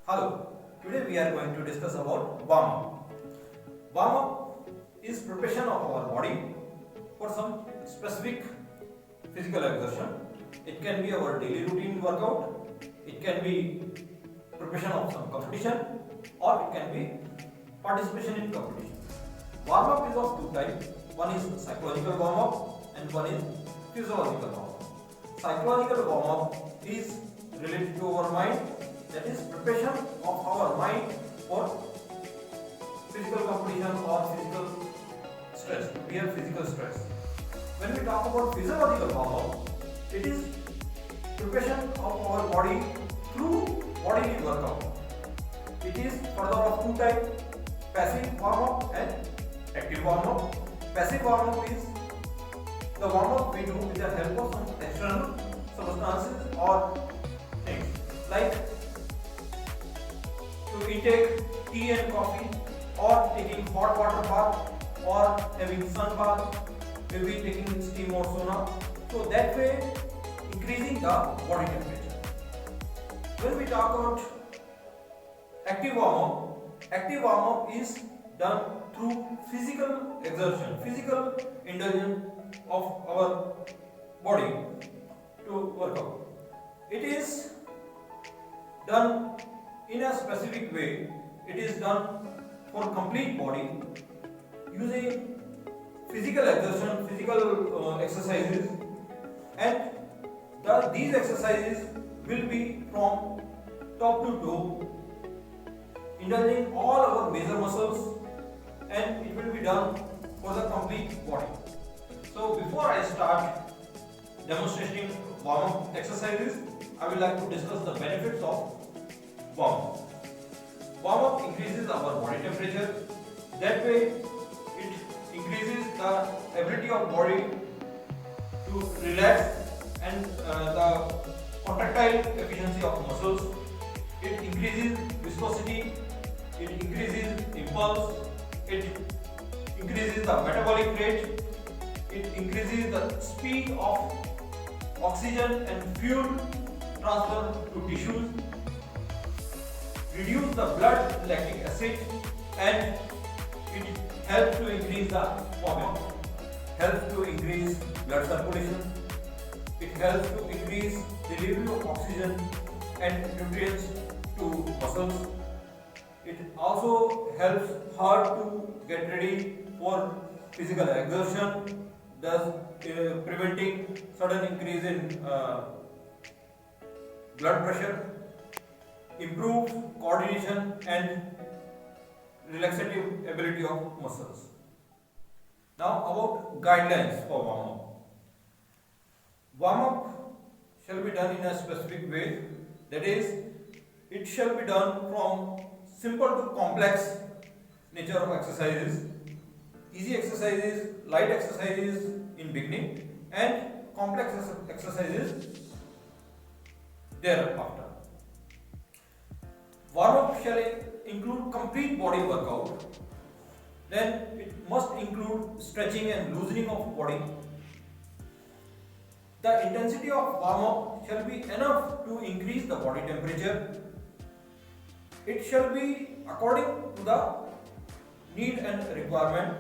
Hello, today we are going to discuss about warm-up. Warm-up is preparation of our body for some specific physical exertion. It can be our daily routine workout, it can be preparation of some competition, or it can be participation in competition. Warm-up is of two types. One is psychological warm-up and one is physiological warm-up. Psychological warm-up is related to our mind, that is preparation of our mind for physical competition or physical stress, clear physical stress. When we talk about physiological warm-up, it is preparation of our body through bodily workout. It is further of two types, passive warm-up and active warm-up. Passive warm-up is the warm-up we do with the help of some external substances or things like to intake tea and coffee, or taking hot water bath, or having sun bath, maybe taking steam or sauna. So that way increasing the body temperature. When we talk about active warm-up is done through physical exertion, physical indulgence of our body to work out. It is done in a specific way. It is done for complete body using physical exertion, physical exercises, and these exercises will be from top to toe, indulging all our major muscles, and it will be done for the complete body. So before I start demonstrating warm-up exercises, I would like to discuss the benefits of warm-up. Warm-up increases our body temperature. That way it increases the ability of body to relax and the contractile efficiency of muscles. It increases viscosity, it increases impulse, it increases the metabolic rate, it increases the speed of oxygen and fuel transfer to tissues, reduce the blood lactic acid, and it helps to increase the volume, helps to increase blood circulation, it helps to increase delivery of oxygen and nutrients to muscles. It also helps heart to get ready for physical exertion, thus preventing sudden increase in blood pressure, improves coordination and relaxative ability of muscles. Now about guidelines for warm-up. Warm-up shall be done in a specific way, that is, it shall be done from simple to complex nature of exercises, easy exercises, light exercises in beginning, and complex exercises thereafter. Warm-up shall include complete body workout, then it must include stretching and loosening of body. The intensity of warm-up shall be enough to increase the body temperature. It shall be according to the need and requirement.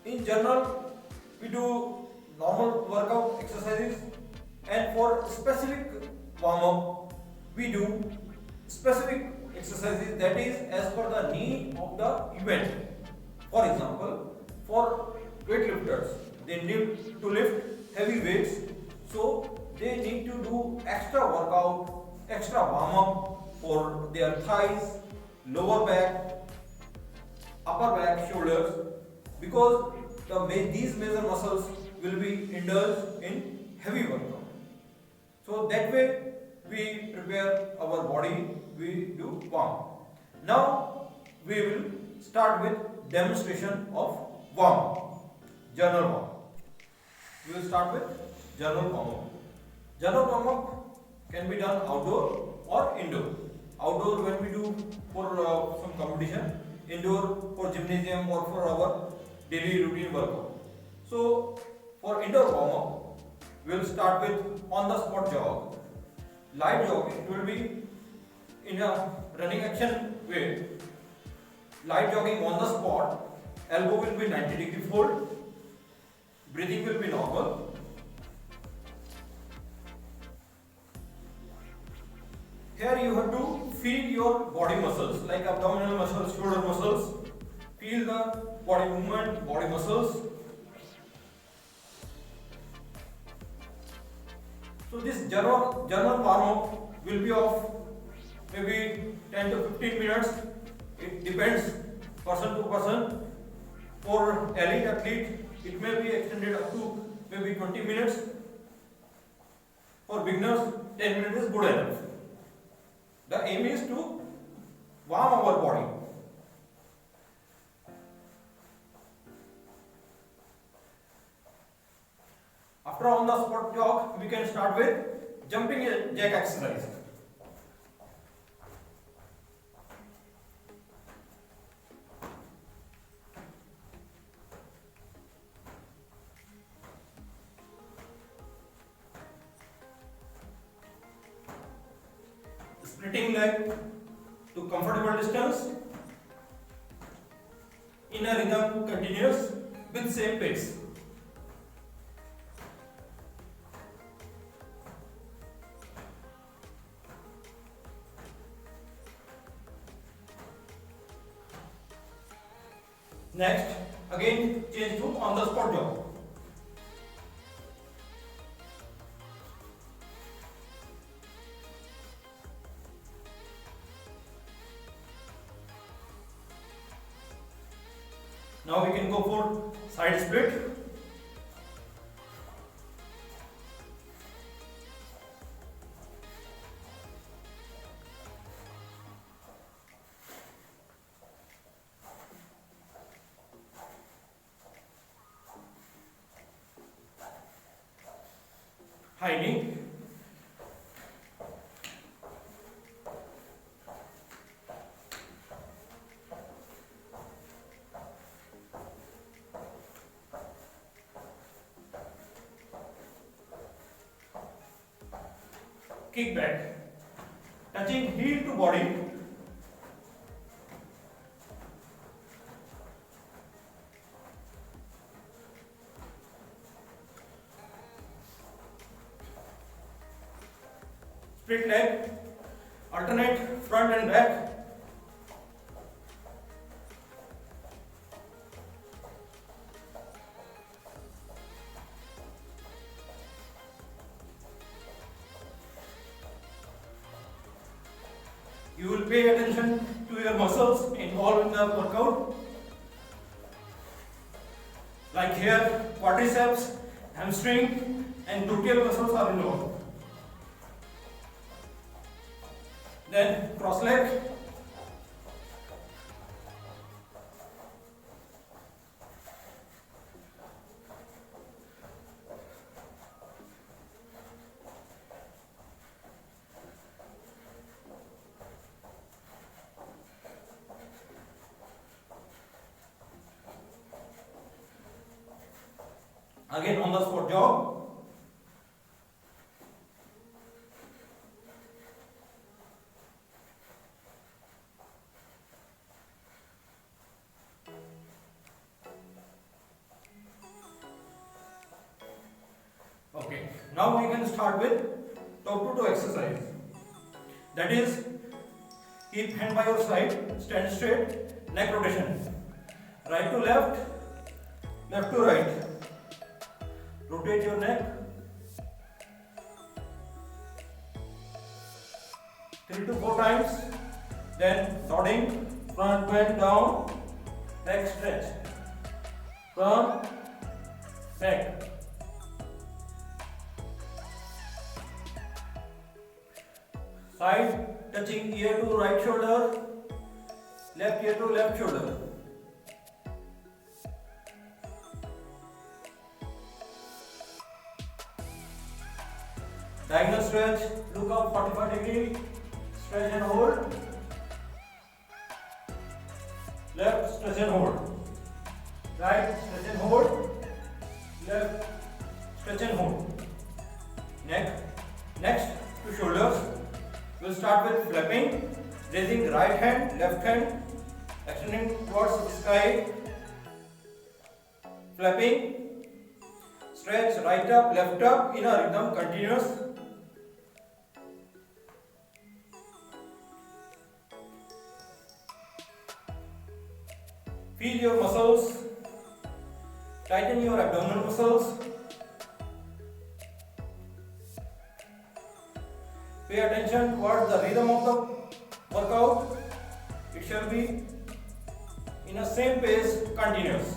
In general, we do normal workout exercises, and for specific warm-up, we do specific exercises, that is as per the need of the event. For example, for weightlifters, they need to lift heavy weights, so they need to do extra workout, extra warm-up for their thighs, lower back, upper back, shoulders, because these major muscles will be indulged in heavy workout. So that way we prepare our body, we do warm. Now we will start with demonstration of warm, general warm. We will start with general warm-up. General warm-up can be done outdoor or indoor. Outdoor when we do for some competition, indoor for gymnasium or for our daily routine workout. So for indoor warm-up, we will start with on the spot jog. Light jog, it will be in a running action way, light jogging on the spot, elbow will be 90-degree fold, breathing will be normal. Here you have to feel your body muscles like abdominal muscles, shoulder muscles. Feel the body movement, body muscles. So this general warm-up will be of maybe 10 to 15 minutes. It depends person to person. For elite athlete, it may be extended up to maybe 20 minutes. For beginners, 10 minutes is good enough. The aim is to warm our body. After on the spot jog, we can start with jumping jack exercise. Splitting leg to comfortable distance in a rhythm continuous with same pace. Next, again change to on the spot jog. Now we can go for side split. High knee. Kick back, touching heel to body. Split leg, alternate front and back. You will pay attention to your muscles involved in the workout. Like here, quadriceps, hamstring and gluteal muscles are involved. Then cross leg. Again on the spot jog. Okay, now we can start with top to toe exercise. That is, keep hand by your side, stand straight, neck rotation. Right to left, left to right. Rotate your neck. 3 to 4 times. Then nodding, front bend down, back stretch. Front, back. Side touching ear to right shoulder, left ear to left shoulder. Diagonal stretch, look up 45 degree, stretch and hold. Left, stretch and hold. Right, stretch and hold. Left, stretch and hold. Next to shoulders. We'll start with flapping. Raising right hand, left hand, extending towards the sky. Flapping. Stretch right up, left up in a rhythm, continuous. Feel your muscles. Tighten your abdominal muscles. Pay attention towards the rhythm of the workout. It shall be in a same pace, continuous.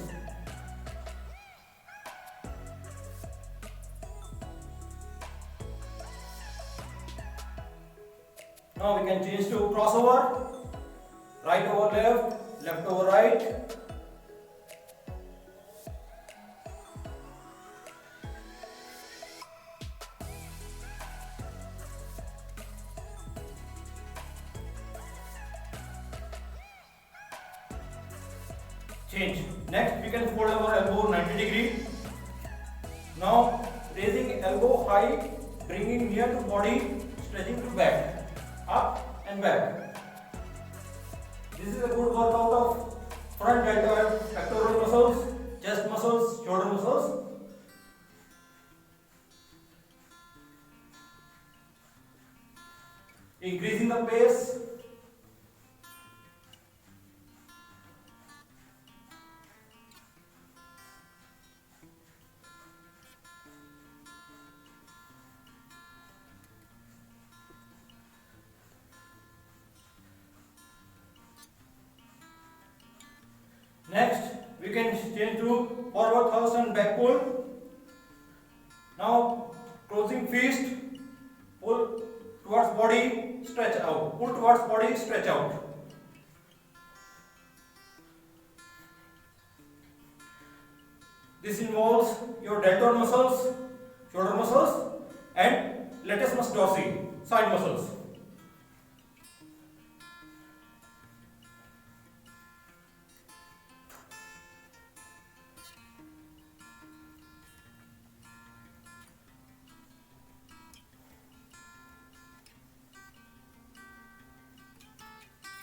Now we can change to crossover. Right over left, left over right. Change. Next we can fold our elbow 90 degree. Now raising elbow high, bringing near to body, stretching to back, up and back. This is a good workout of front deltoid, pectoral muscles, chest muscles, shoulder muscles. Increasing the pace. Next, we can change to forward thrust and back pull. Now, closing fist, pull towards body, stretch out. Pull towards body, stretch out. This involves your deltoid muscles, shoulder muscles, and latissimus dorsi, side muscles.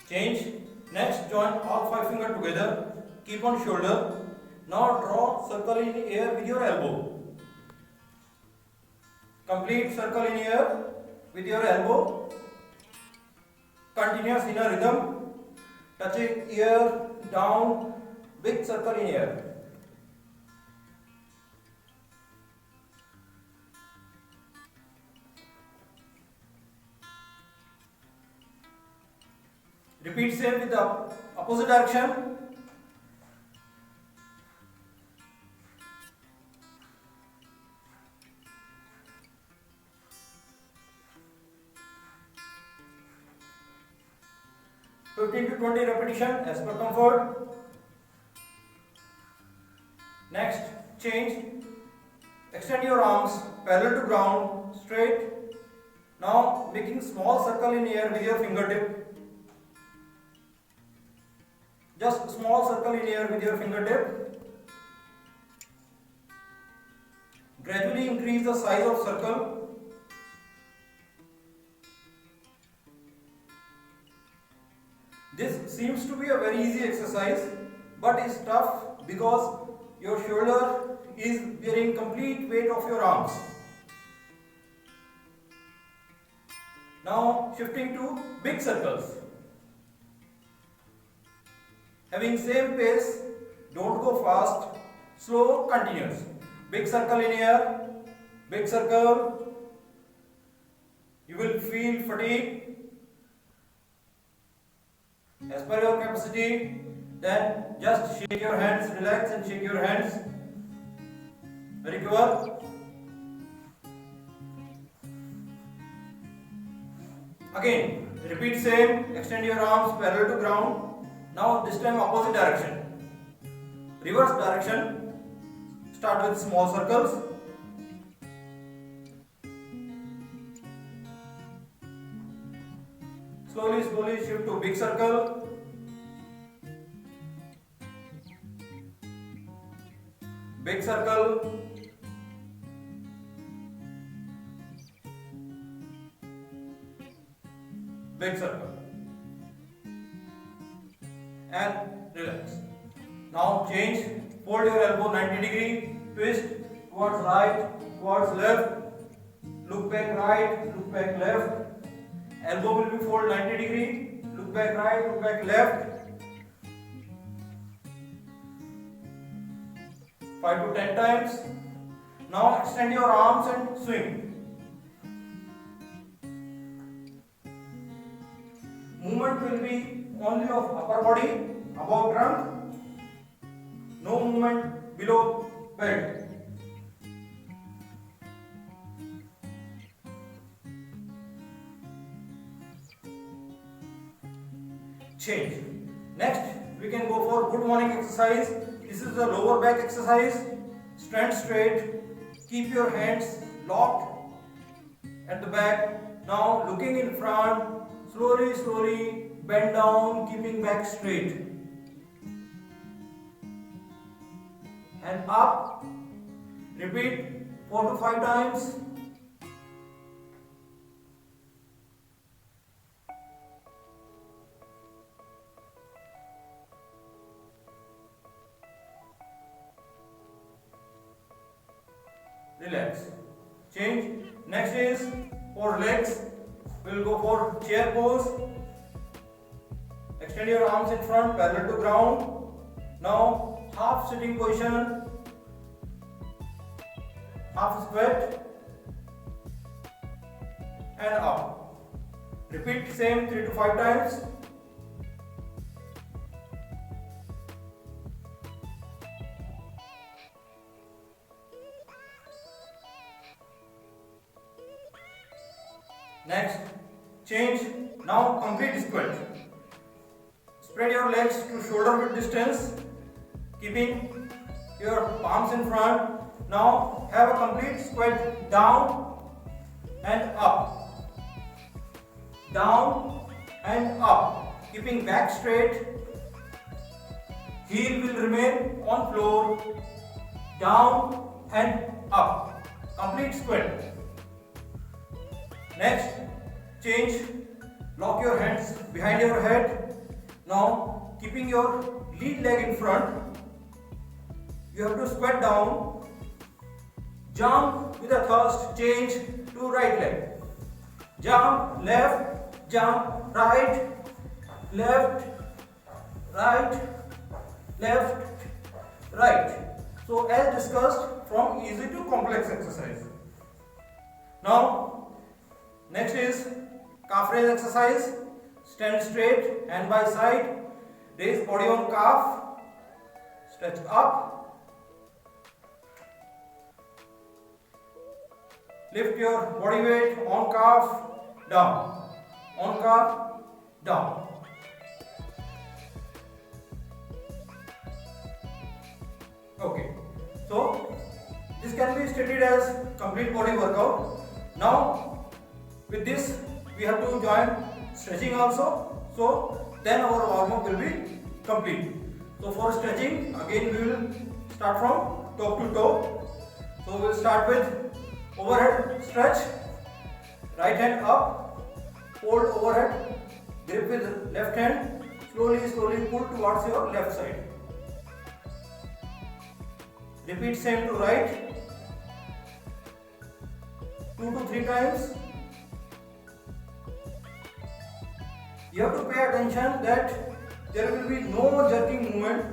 Change. Next, join all 5 fingers together. Keep on shoulder. Now draw circle in air with your elbow. Complete circle in air with your elbow. Continuous in a rhythm. Touching ear down. Big circle in air. Repeat same with the opposite direction. (15 to 20 repetition as per comfort. Next, change. Extend your arms parallel to ground, straight. Now making small circle in air with your fingertip. Just small circle in air with your fingertip. Gradually increase the size of circle. This seems to be a very easy exercise, but is tough because your shoulder is bearing complete weight of your arms. Now shifting to big circles. Having same pace, don't go fast, slow, continuous. Big circle in air, big circle. You will feel fatigue. As per your capacity, then just shake your hands, relax and shake your hands. Recover. Again, repeat same, extend your arms parallel to ground. Now this time opposite direction. Reverse direction. Start with small circles. Slowly shift to big circle. Big circle. Big circle. and relax. Now change, fold your elbow 90 degree, twist towards right, towards left, look back right, look back left, elbow will be fold 90 degree, look back right, look back left, 5 to 10 times. Now extend your arms and swing. Movement will be only of upper body, above trunk, no movement below belt. Change. Next, we can go for good morning exercise. This is the lower back exercise. Stand straight. Keep your hands locked at the back. Now looking in front. Slowly bend down, keeping back straight. And up. Repeat 4 to 5 times. Relax. Change. Next is for legs. We will go for chair pose. Extend your arms in front, parallel to ground. Now half sitting position, half squat, and up. Repeat same 3 to 5 times. Next, change. Now complete squat. Spread your legs to shoulder width distance, keeping your palms in front. Now have a complete squat down and up. Down and up. Keeping back straight. Heel will remain on floor. Down and up. Complete squat. Next, change, lock your hands behind your head. Now, keeping your lead leg in front, you have to squat down, jump with a thrust, change to right leg. Jump, left, jump, right, left, right, left, right. So, as discussed, from easy to complex exercise. Now, next is calf raise exercise. Stand straight, hand by side, raise body on calf, stretch up, lift your body weight on calf, down, on calf, down. Okay, so this can be stated as complete body workout. Now with this we have to join stretching also, so then our warm up will be complete. So for stretching, again we will start from top to toe. So we will start with overhead stretch, right hand up, hold overhead, grip with left hand, slowly pull towards your left side. Repeat same to right, 2 to 3 times. You have to pay attention that there will be no jerking movement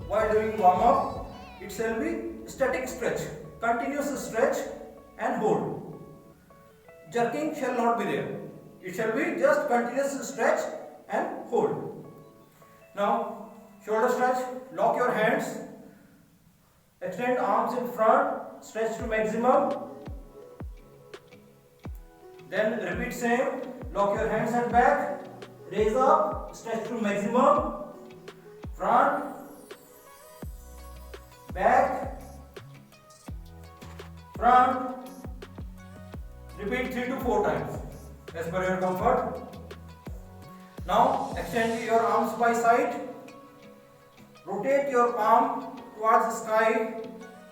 while doing warm up. It shall be static stretch, continuous stretch and hold. Jerking shall not be there. It shall be just continuous stretch and hold. Now shoulder stretch, lock your hands, extend arms in front, stretch to maximum. Then repeat same, lock your hands at back. Raise up, stretch to maximum, front, back, front. Repeat 3 to 4 times as per your comfort. Now extend your arms by side, rotate your palm towards the sky,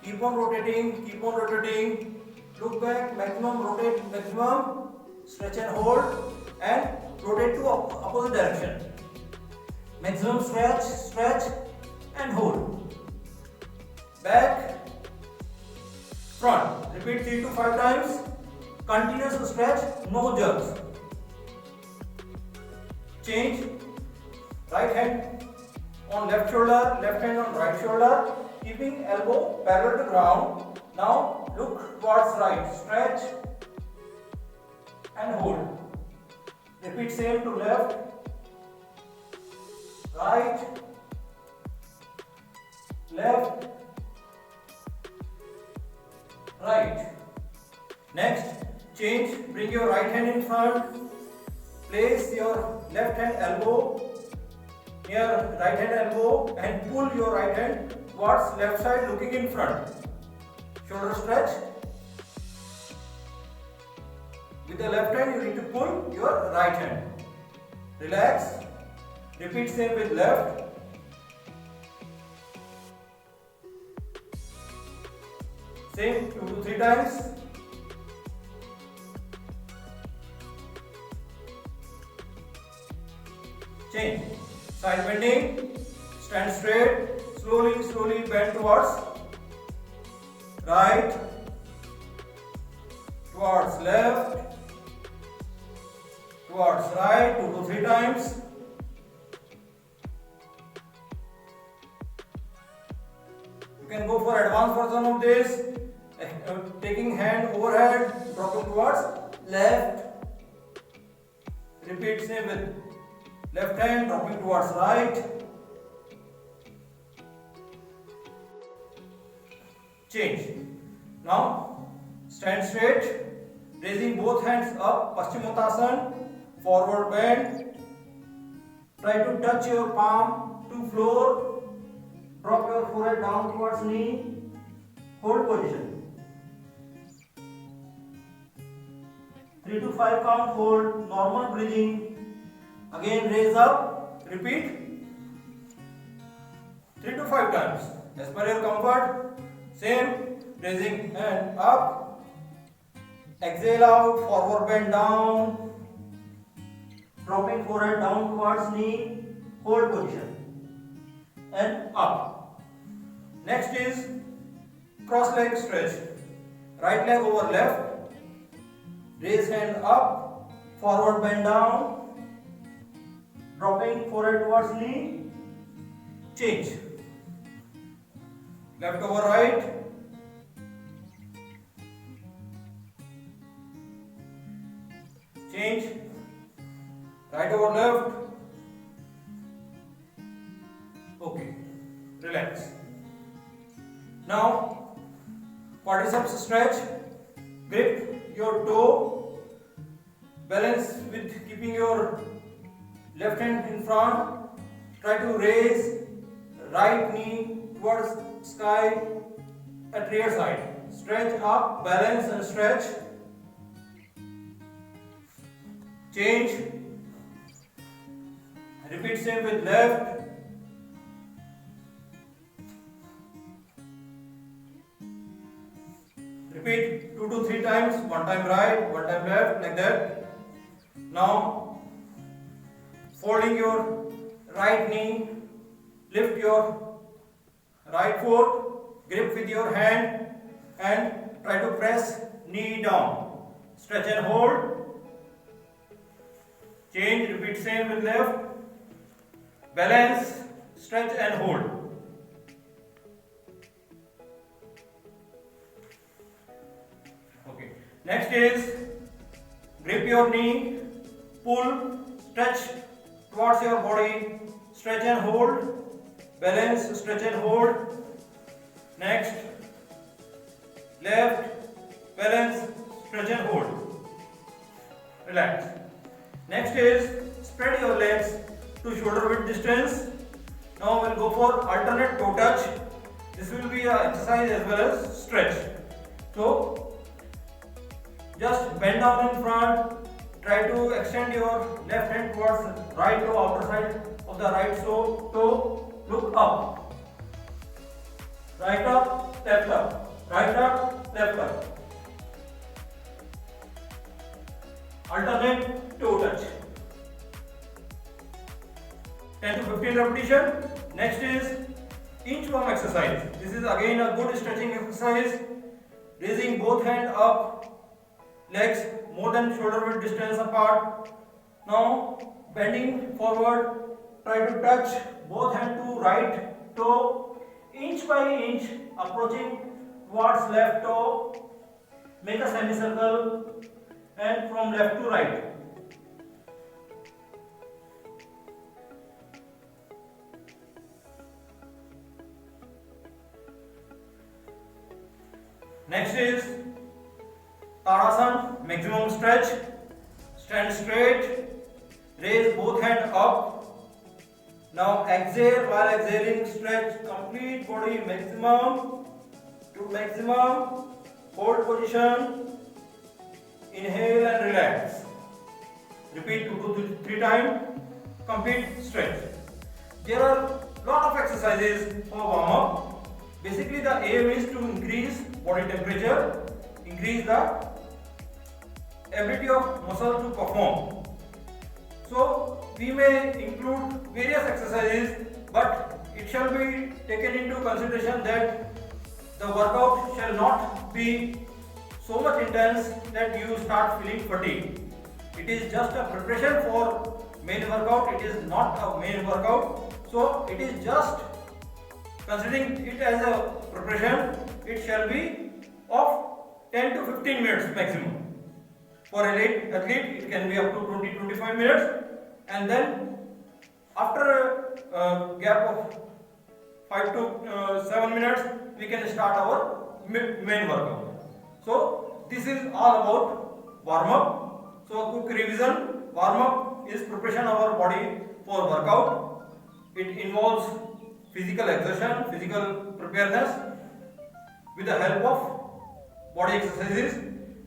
keep on rotating, look back, maximum, rotate, maximum, stretch and hold, and rotate to opposite direction. Maximum stretch, stretch and hold. Back, front. Repeat 3 to 5 times. Continuous stretch, no jerks. Change. Right hand on left shoulder, left hand on right shoulder, keeping elbow parallel to ground. Now look towards right. Stretch and hold. Repeat same to left, right, left, right. Next, change. Bring your right hand in front. Place your left hand elbow near right hand elbow and pull your right hand towards left side looking in front. Shoulder stretch. With the left hand you need to pull your right hand. Relax. Repeat same with left. Same 2 to 3 times. Change. Side bending. Stand straight. Slowly bend towards right, towards left, towards right, 2 to 3 times. You can go for advanced version of this, taking hand overhead, dropping towards left. Repeat same with left hand, dropping towards right. Change. Now stand straight, raising both hands up, Paschimottanasana, forward bend. Try to touch your palm to floor. Drop your forehead down towards knee. Hold position. 3 to 5 count, hold, normal breathing. Again raise up, repeat 3 to 5 times as per your comfort. Same, raising hand up, exhale out, forward bend down, dropping forehead down towards knee, hold position and up. Next is cross leg stretch. Right leg over left, raise hand up, forward bend down, dropping forehead towards knee, change. Left over right, change. Right over left. Okay, relax. Now quadriceps stretch. Grip your toe, balance with keeping your left hand in front. Try to raise right knee towards sky at rear side. Stretch up, balance and stretch. Change. Repeat same with left. Repeat 2 to 3 times, one time right, one time left, like that. Now folding your right knee, lift your right foot, grip with your hand and try to press knee down. Stretch and hold. Change, repeat same with left. Balance, stretch and hold. Okay. Next is grip your knee, pull, stretch towards your body, stretch and hold, balance, stretch and hold. Next, left, balance, stretch and hold. Relax. Next is spread your legs to shoulder width distance. Now we'll go for alternate toe touch. This will be an exercise as well as stretch. So just bend down in front. Try to extend your left hand towards right toe, outer side of the right toe. Look up. Right up, left up. Right up, left up. Alternate toe touch. 10 to 15 repetition. Next is inchworm exercise. This is again a good stretching exercise. Raising both hands up, legs more than shoulder width distance apart. Now bending forward, try to touch both hands to right toe, inch by inch approaching towards left toe. Make a semicircle and from left to right. Next is Tadasana, maximum stretch. Stand straight, raise both hands up. Now exhale, while exhaling stretch complete body maximum to maximum. Hold position, inhale and relax. Repeat 2 to 3 times, complete stretch. There are lot of exercises for warm up. Basically the aim is to increase body temperature, increase the ability of muscle to perform. So we may include various exercises, but it shall be taken into consideration that the workout shall not be so much intense that you start feeling fatigue. It is just a preparation for main workout, it is not a main workout. So it is just considering it as a preparation, it shall be of 10 to 15 minutes maximum. For a late athlete, it can be up to 20-25 minutes, and then after a gap of 5 to 7 minutes, we can start our main workout. So this is all about warm up. So a quick revision: warm up is preparation of our body for workout. It involves physical exertion, physical preparedness with the help of body exercises.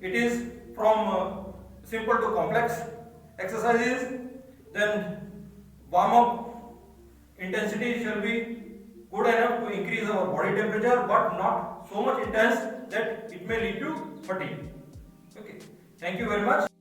It is from simple to complex exercises. Then warm up intensity shall be good enough to increase our body temperature, but not so much intense that it may lead to fatigue. Okay, thank you very much.